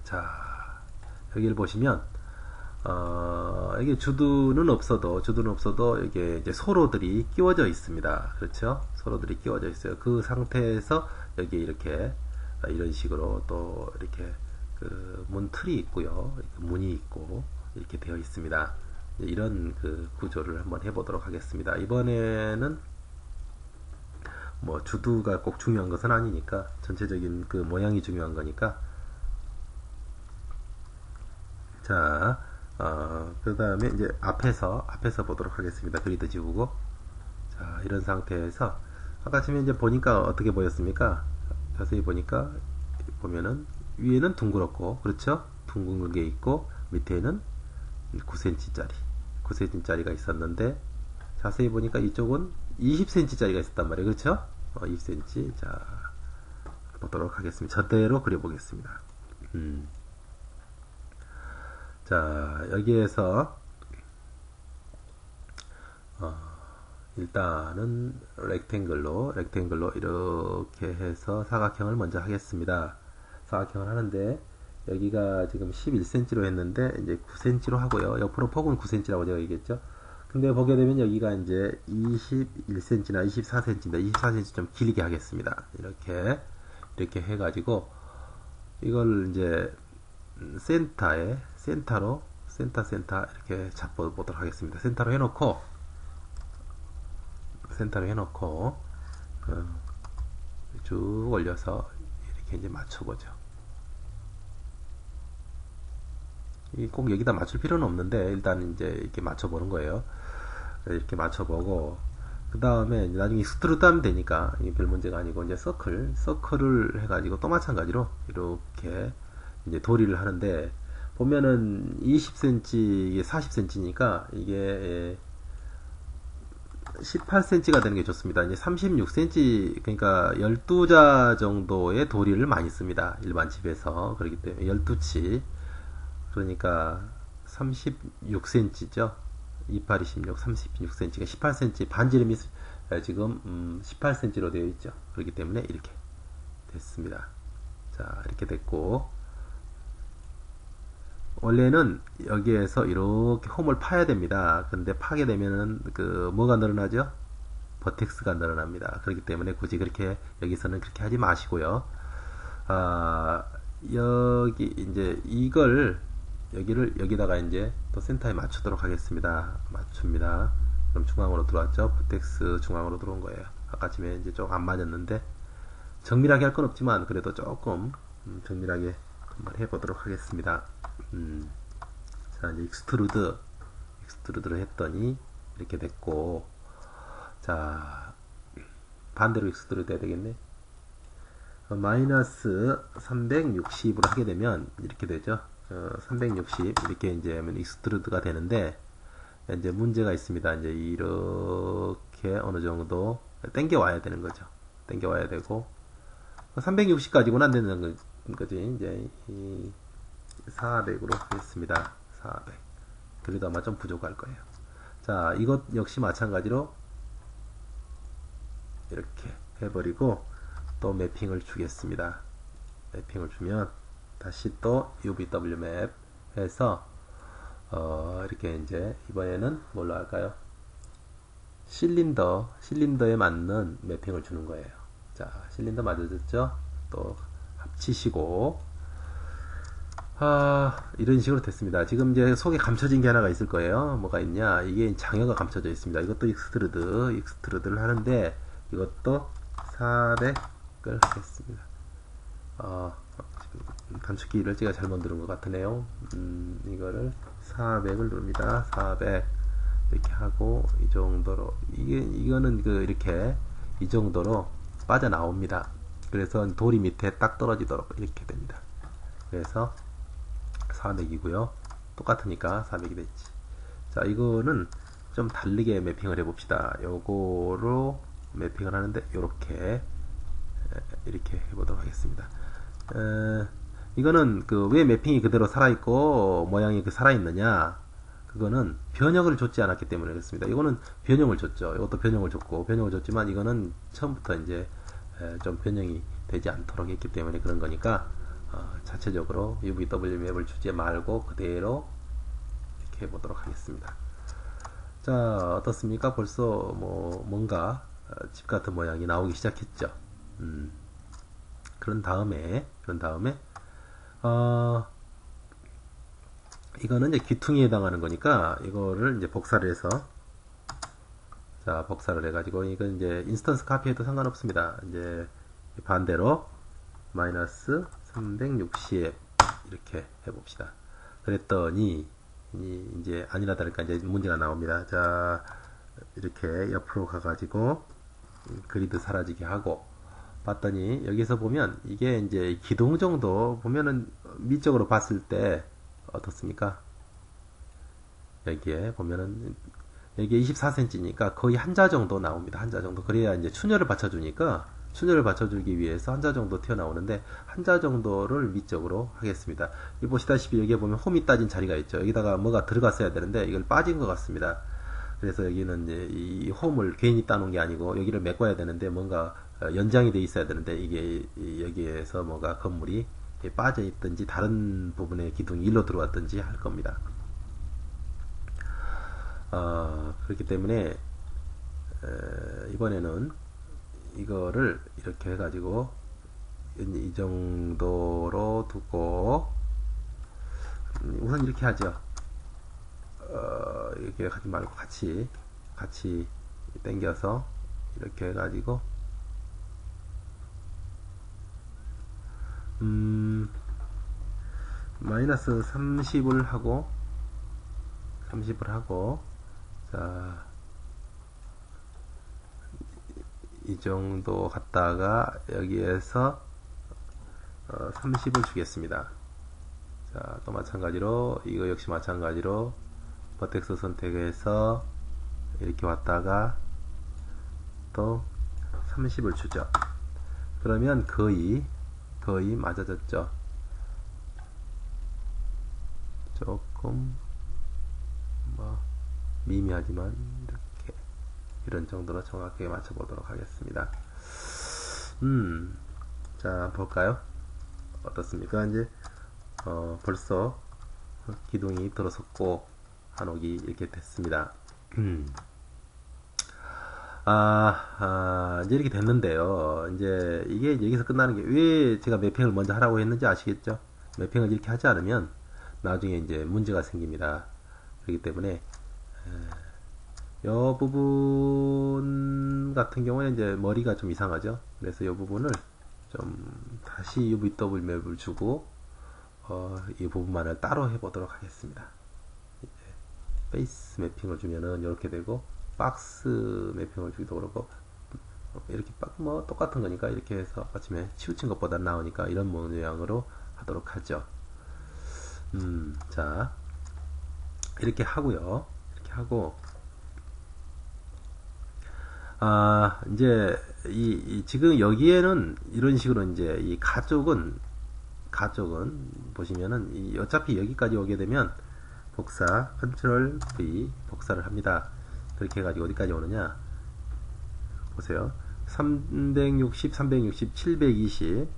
자, 여기를 보시면 이게 주두는 없어도 이게 이제 소로들이 끼워져 있습니다. 그렇죠? 소로들이 끼워져 있어요. 그 상태에서 여기 이렇게 이런 식으로 또 이렇게 그 문틀이 있고요. 문이 있고 이렇게 되어 있습니다. 이런 그 구조를 한번 해보도록 하겠습니다. 이번에는 뭐 주두가 꼭 중요한 것은 아니니까 전체적인 그 모양이 중요한 거니까. 자, 그 다음에 이제 앞에서 보도록 하겠습니다. 그리드 지우고. 자, 이런 상태에서 아까 전에 이제 보니까 어떻게 보였습니까? 자세히 보니까 보면은 위에는 둥그렇고, 그렇죠? 둥근 게 있고 밑에는 9cm짜리가 있었는데, 자세히 보니까 이쪽은 20cm짜리가 있었단 말이에요. 그렇죠? 20cm. 자, 보도록 하겠습니다. 저대로 그려보겠습니다. 자, 여기에서 일단은 렉탱글로 이렇게 해서 사각형을 먼저 하겠습니다. 사각형을 하는데 여기가 지금 11cm로 했는데 이제 9cm로 하고요. 옆으로 폭은 9cm라고 제가 얘기했죠. 근데 보게 되면 여기가 이제 21cm나 24cm인데 24cm 좀 길게 하겠습니다. 이렇게 해가지고 이걸 이제 센터 이렇게 잡아보도록 하겠습니다. 센터로 해놓고 쭉 올려서 이렇게 이제 맞춰보죠. 꼭 여기다 맞출 필요는 없는데 일단 이제 이렇게 맞춰보는 거예요. 이렇게 맞춰보고 그 다음에 나중에 익스트루드 하면 되니까 이게 별 문제가 아니고 이제 서클을 해가지고 또 마찬가지로 이렇게 이제 도리를 하는데 보면은 20cm 이게 40cm니까 이게 18cm가 되는 게 좋습니다. 이제 36cm, 그러니까 12자 정도의 도리를 많이 씁니다. 일반 집에서. 그렇기 때문에 12치. 그러니까 36cm죠. 28, 26, 36cm가 18cm. 반지름이 지금 18cm로 되어 있죠. 그렇기 때문에 이렇게 됐습니다. 자, 이렇게 됐고, 원래는 여기에서 이렇게 홈을 파야 됩니다. 근데 파게 되면은 뭐가 늘어나죠? 버텍스가 늘어납니다. 그렇기 때문에 굳이 그렇게 여기서는 그렇게 하지 마시고요. 여기 이제 여기다가 이제 또 센터에 맞추도록 하겠습니다. 맞춥니다. 그럼 중앙으로 들어왔죠? 버텍스 중앙으로 들어온 거예요. 아까쯤에 이제 좀 안 맞았는데 정밀하게 할 건 없지만 그래도 조금 정밀하게 한번 해보도록 하겠습니다. 자, 이제 익스트루드를 했더니 이렇게 됐고, 자, 반대로 익스트루드 해야 되겠네. 마이너스 360으로 하게 되면 이렇게 되죠. 360 이렇게 이제 하면 익스트루드가 되는데 이제 문제가 있습니다. 이제 이렇게 어느 정도 당겨 와야 되는 거죠. 당겨 와야 되고 360 가지고는 안 되는 거지. 이제 400으로 하겠습니다. 400. 그래도 아마 좀 부족할 거예요. 자, 이것 역시 마찬가지로 이렇게 해버리고 또 매핑을 주겠습니다. 매핑을 주면 다시 또 UVW 맵 해서 이렇게 이제 이번에는 뭘로 할까요? 실린더에 맞는 매핑을 주는 거예요. 자, 실린더 맞아졌죠? 또 합치시고 이런 식으로 됐습니다. 지금 이제 속에 감춰진 게 하나가 있을 거예요. 뭐가 있냐? 이게 장여가 감춰져 있습니다. 이것도 익스트루드를 하는데 이것도 400을 하겠습니다. 단축키를 제가 잘못 누른 것 같으네요. 이거를 400을 누릅니다. 400 이렇게 하고 이 정도로 이거는 이렇게 이 정도로 빠져나옵니다. 그래서 돌이 밑에 딱 떨어지도록 이렇게 됩니다. 그래서 400이고요. 똑같으니까 400이 됐지. 자, 이거는 좀 다르게 매핑을 해봅시다. 요거로 매핑을 하는데 이렇게 해보도록 하겠습니다. 이거는 왜 매핑이 그대로 살아있고 모양이 살아있느냐, 그거는 변형을 줬지 않았기 때문에 그렇습니다. 이거는 변형을 줬죠. 이것도 변형을 줬지만 이거는 처음부터 이제 좀 변형이 되지 않도록 했기 때문에 그런 거니까 자체적으로 UVW 맵을 주지 말고 그대로 이렇게 해보도록 하겠습니다. 자, 어떻습니까? 벌써 뭔가 집 같은 모양이 나오기 시작했죠. 그런 다음에 이거는 이제 귀퉁이에 해당하는 거니까 이거를 이제 복사를 해서, 자, 복사를 해가지고 이건 이제 인스턴스 카피해도 상관없습니다. 이제 반대로 마이너스 360 이렇게 해봅시다. 그랬더니 이제 아니라 다를까 이제 문제가 나옵니다. 자, 이렇게 옆으로 가가지고 그리드 사라지게 하고 봤더니 여기서 보면 이게 이제 기둥 정도 보면은 미적으로 봤을 때 어떻습니까? 여기에 보면은 여기에 24cm니까 거의 한자 정도 나옵니다. 한자 정도. 그래야 이제 충혈을 받쳐주니까 충혈을 받쳐주기 위해서 한자 정도 튀어나오는데 한자 정도를 미적으로 하겠습니다. 이 보시다시피 여기에 보면 홈이 따진 자리가 있죠. 여기다가 뭐가 들어갔어야 되는데 이걸 빠진 것 같습니다. 그래서 여기는 이제 이 홈을 괜히 따놓은 게 아니고 여기를 메꿔야 되는데 뭔가 연장이 돼 있어야 되는데 이게 여기에서 뭐가 건물이 빠져 있든지 다른 부분의 기둥이 일로 들어왔든지 할 겁니다. 그렇기 때문에 이번에는 이거를 이렇게 해가지고 이 정도로 두고 우선 이렇게 하죠. 이렇게 하지 말고 같이 당겨서 이렇게 해가지고 마이너스 30을 하고 자, 이 정도 갖다가 여기에서 30을 주겠습니다. 자, 또 마찬가지로 이거 역시 마찬가지로 버텍스 선택해서 이렇게 왔다가 또 30을 주죠. 그러면 거의 맞아졌죠. 조금 미미하지만 이렇게 이런 정도로 정확하게 맞춰보도록 하겠습니다. 자, 볼까요? 어떻습니까? 이제 벌써 기둥이 들어섰고 한옥이 이렇게 됐습니다. 이제 이렇게 됐는데요. 이제 이게 여기서 끝나는 게 왜 제가 매핑을 먼저 하라고 했는지 아시겠죠? 매핑을 이렇게 하지 않으면 나중에 이제 문제가 생깁니다. 그렇기 때문에 이 부분 같은 경우에 이제 머리가 좀 이상하죠. 그래서 이 부분을 좀 다시 UVW 맵을 주고 이 부분만을 따로 해보도록 하겠습니다. 이제 베이스 매핑을 주면은 이렇게 되고 박스 매핑을 주기도 그렇고 이렇게 뭐 똑같은 거니까 이렇게 해서 아침에 치우친 것보다 나으니까 이런 모양으로 하도록 하죠. 자, 이렇게 하고요. 이렇게 하고 이제 지금 여기에는 이런 식으로 이제 이 가쪽은 보시면은 어차피 여기까지 오게 되면 복사 컨트롤 V 복사를 합니다. 그렇게 해가지고 어디까지 오느냐 보세요. 360, 360, 720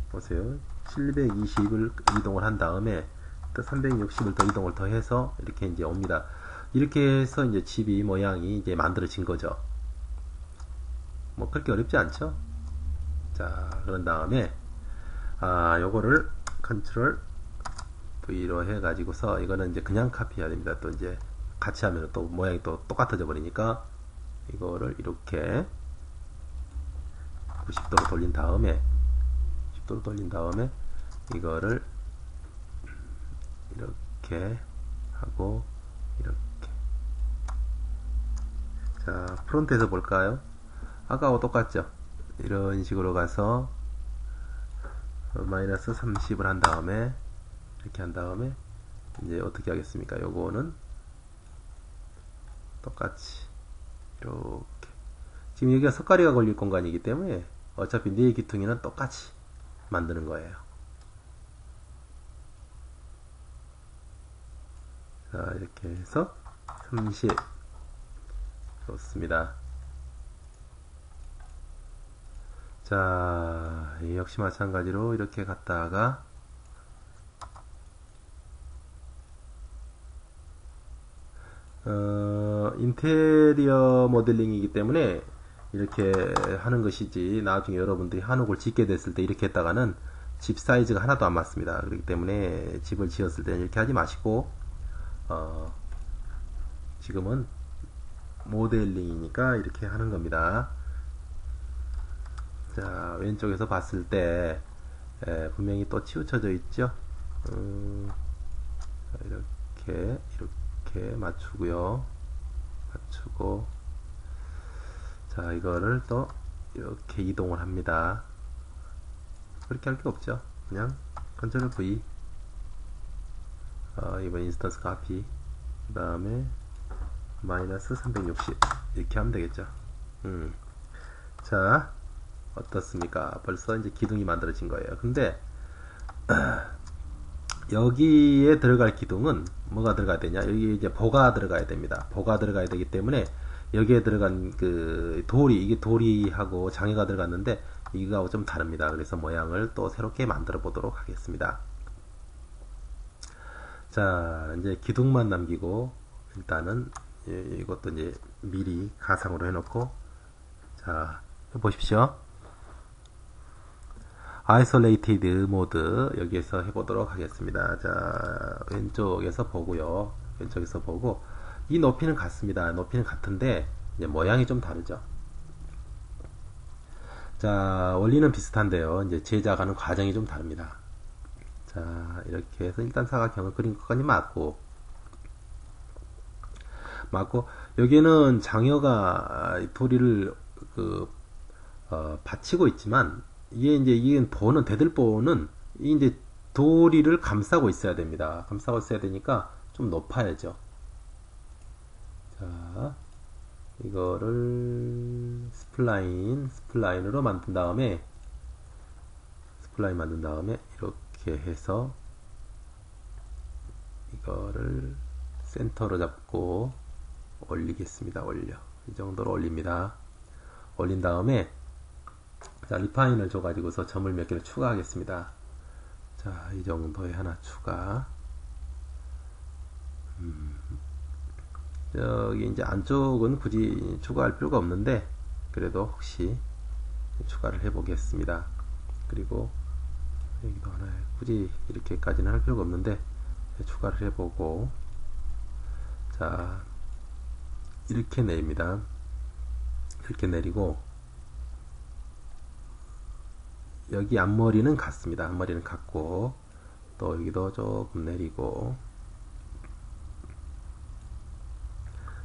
보세요. 720을 이동을 한 다음에 또 360을 더 이동을 더 해서 이렇게 이제 옵니다. 이렇게 해서 이제 집이 모양이 이제 만들어진 거죠. 뭐 그렇게 어렵지 않죠? 자, 그런 다음에 요거를 컨트롤 V로 해가지고서 이거는 이제 그냥 카피해야 됩니다. 또 이제 같이 하면 또 모양이 또 똑같아져 버리니까 이거를 이렇게 90도로 돌린 다음에 이거를 이렇게 하고 이렇게. 자, 프론트에서 볼까요? 아까하고 똑같죠? 이런 식으로 가서 마이너스 30을 한 다음에 이렇게 한 다음에 이제 어떻게 하겠습니까? 요거는 똑같이 이렇게. 지금 여기가 석가리가 걸릴 공간이기 때문에 어차피 네 기퉁이는 똑같이 만드는 거예요. 자, 이렇게 해서 30 좋습니다. 자, 역시 마찬가지로 이렇게 갔다가 인테리어 모델링이기 때문에 이렇게 하는 것이지, 나중에 여러분들이 한옥을 짓게 됐을 때 이렇게 했다가는 집 사이즈가 하나도 안 맞습니다. 그렇기 때문에 집을 지었을 때는 이렇게 하지 마시고, 지금은 모델링이니까 이렇게 하는 겁니다. 자, 왼쪽에서 봤을 때 분명히 또 치우쳐져 있죠. 이렇게 맞추고요. 맞추고, 자, 이거를 또 이렇게 이동을 합니다. 그렇게 할 게 없죠. 그냥 컨트롤 V, 이번 인스턴스 카피, 그 다음에 마이너스 360 이렇게 하면 되겠죠. 자, 어떻습니까? 벌써 이제 기둥이 만들어진 거예요. 근데 여기에 들어갈 기둥은 뭐가 들어가야 되냐? 여기 이제 보가 들어가야 됩니다. 보가 들어가야 되기 때문에 여기에 들어간 그 돌이, 이게 돌이하고 장애가 들어갔는데 이거하고 좀 다릅니다. 그래서 모양을 또 새롭게 만들어 보도록 하겠습니다. 자, 이제 기둥만 남기고 일단은 이것도 이제 미리 가상으로 해놓고, 자, 보십시오. 아이솔레이티드 모드 여기에서 해보도록 하겠습니다. 자, 왼쪽에서 보고요. 왼쪽에서 보고, 이 높이는 같습니다. 높이는 같은데 이제 모양이 좀 다르죠. 자, 원리는 비슷한데요. 이제 제작하는 과정이 좀 다릅니다. 자, 이렇게 해서 일단 사각형을 그린 것까지 맞고, 여기에는 장여가 도리를 받치고 있지만, 이게 보는, 대들보는, 이제 도리를 감싸고 있어야 됩니다. 감싸고 있어야 되니까 좀 높아야죠. 자, 이거를 스플라인으로 만든 다음에, 이렇게 해서, 이거를 센터로 잡고 올리겠습니다. 이 정도로 올립니다. 올린 다음에, 자, 리파인을 줘가지고서 점을 몇 개를 추가하겠습니다. 자, 이 정도에 하나 추가. 여기 이제 안쪽은 굳이 추가할 필요가 없는데, 그래도 혹시 추가를 해보겠습니다. 그리고 여기도 하나, 굳이 이렇게까지는 할 필요가 없는데, 추가를 해보고, 자, 이렇게 내립니다. 이렇게 내리고, 여기 앞머리는 같습니다. 앞머리는 같고, 또 여기도 조금 내리고,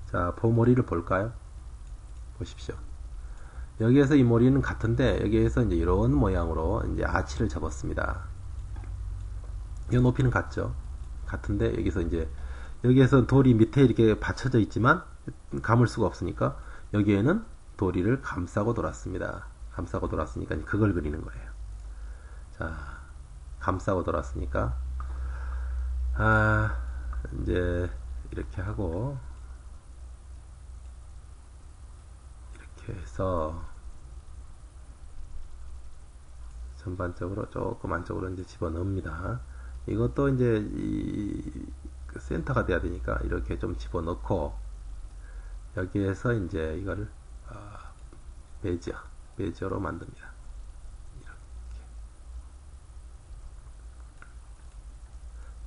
자, 보머리를 볼까요? 보십시오. 여기에서 이 머리는 같은데, 여기에서 이제 이런 모양으로 이제 아치를 접었습니다. 이 높이는 같죠? 같은데, 여기에서 돌이 밑에 이렇게 받쳐져 있지만, 감을 수가 없으니까, 여기에는 도리를 감싸고 돌았습니다. 감싸고 돌았으니까 그걸 그리는 거예요. 자, 감싸고 돌았으니까, 이제 이렇게 하고, 이렇게 해서 전반적으로 조금 안쪽으로 이제 집어넣습니다. 이것도 이제 그 센터가 돼야 되니까 이렇게 좀 집어넣고, 여기에서 이제 이거를 베지어로 만듭니다. 이렇게.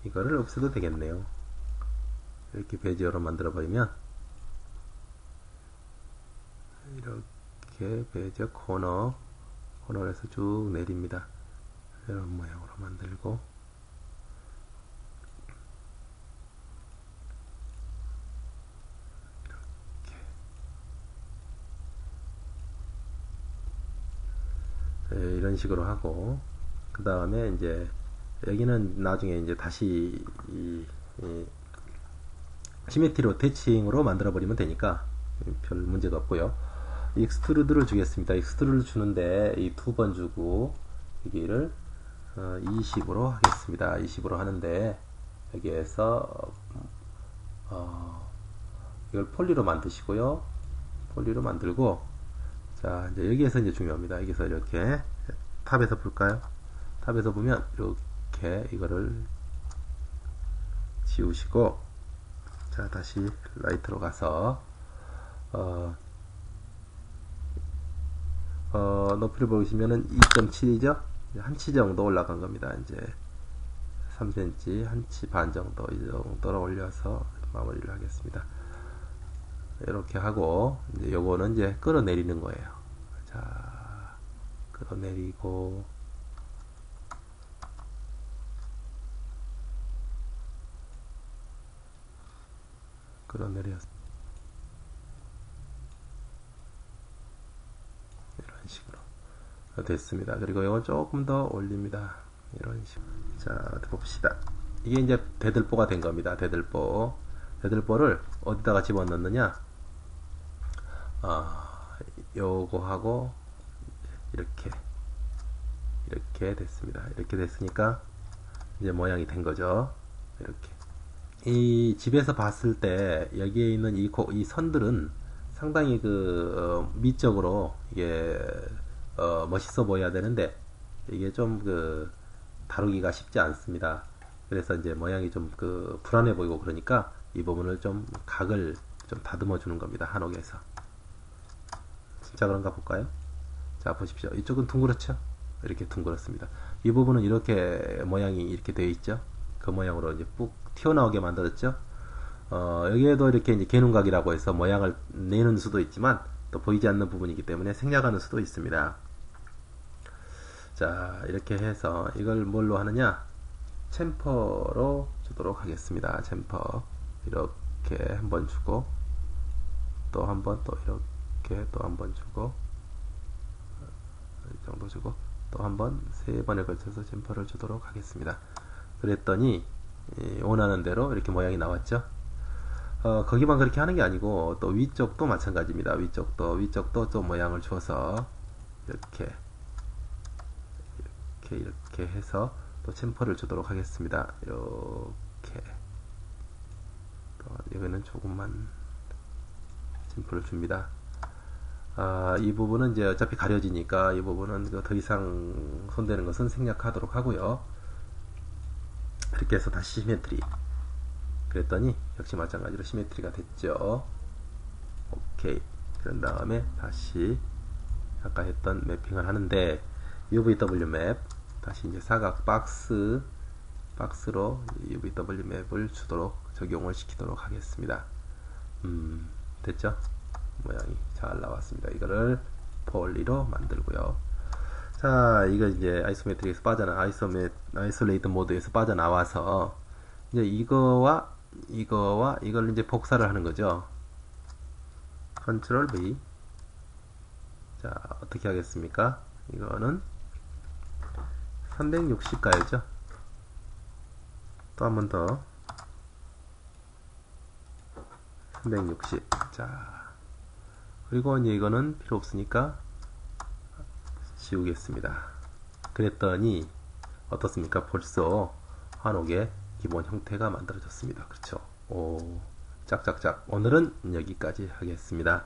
이거를 없애도 되겠네요. 이렇게 베지어로 만들어 버리면, 이렇게 베지어 코너에서 쭉 내립니다. 이런 모양으로 만들고, 이런 식으로 하고, 그 다음에 이제 여기는 나중에 이제 다시 시메트리 태칭으로 만들어 버리면 되니까 별 문제도 없고요. 익스트루드를 주겠습니다. 익스트루드를 주는데 이 두 번 주고, 여기를 20으로 하겠습니다. 20으로 하는데, 여기에서 이걸 폴리로 만드시고요. 폴리로 만들고, 자, 이제 여기에서 이제 중요합니다. 여기서 이렇게 탑에서 볼까요? 탑에서 보면 이렇게 이거를 지우시고, 자, 다시 라이트로 가서 높이를 보시면은 2.7이죠. 한 치 정도 올라간 겁니다. 이제 3cm, 한 치 반 정도, 이 정도로 올려서 마무리를 하겠습니다. 이렇게 하고, 이제 요거는 이제 끌어내리는 거예요. 자, 끌어내리고, 끌어내렸습니다. 이런 식으로 됐습니다. 그리고 이건 조금 더 올립니다. 이런 식으로. 자, 봅시다. 이게 이제 대들보가 된 겁니다. 대들보를 어디다가 집어넣느냐? 요거하고 이렇게 됐습니다. 이렇게 됐으니까 이제 모양이 된 거죠. 이렇게. 이 집에서 봤을 때 여기에 있는 이 선들은 상당히 미적으로 이게 멋있어 보여야 되는데 이게 좀 다루기가 쉽지 않습니다. 그래서 이제 모양이 좀 불안해 보이고 그러니까 이 부분을 좀 각을 좀 다듬어 주는 겁니다. 한옥에서. 진짜 그런가 볼까요? 자, 보십시오. 이쪽은 둥그렇죠? 이렇게 둥그렇습니다. 이 부분은 이렇게 모양이 이렇게 되어 있죠? 그 모양으로 이제 푹 튀어나오게 만들었죠? 여기에도 이렇게 이제 개눈각이라고 해서 모양을 내는 수도 있지만 또 보이지 않는 부분이기 때문에 생략하는 수도 있습니다. 자, 이렇게 해서 이걸 뭘로 하느냐? 챔퍼로 주도록 하겠습니다. 챔퍼. 이렇게 한번 주고 또 한 번 또 이렇게 또 한 번 주고 이 정도 주고 또 한 번 세 번에 걸쳐서 챔퍼를 주도록 하겠습니다. 그랬더니 원하는 대로 이렇게 모양이 나왔죠. 거기만 그렇게 하는 게 아니고 또 위쪽도 마찬가지입니다. 위쪽도 또 모양을 줘서 이렇게 해서 또 챔퍼를 주도록 하겠습니다. 이렇게 또 여기는 조금만 챔퍼를 줍니다. 이 부분은 이제 어차피 가려지니까 이 부분은 더 이상 손대는 것은 생략하도록 하고요. 이렇게 해서 다시 시메트리. 그랬더니 역시 마찬가지로 시메트리가 됐죠. 오케이. 그런 다음에 다시 아까 했던 매핑을 하는데 UVW 맵 다시 이제 사각 박스로 UVW 맵을 주도록 적용을 시키도록 하겠습니다. 됐죠? 모양이 잘 나왔습니다. 이거를 폴리로 만들고요. 자, 이거 이제 아이소메트릭에서 아이솔레이트 모드에서 빠져나와서 이제 이거와 이걸 이제 복사를 하는 거죠. 컨트롤 V. 자, 어떻게 하겠습니까? 이거는 360 가야죠. 또 한 번 더. 360. 자, 그리고 이제 이거는 필요 없으니까 지우겠습니다. 그랬더니 어떻습니까? 벌써 한옥의 기본 형태가 만들어졌습니다. 그렇죠? 오, 짝짝짝. 오늘은 여기까지 하겠습니다.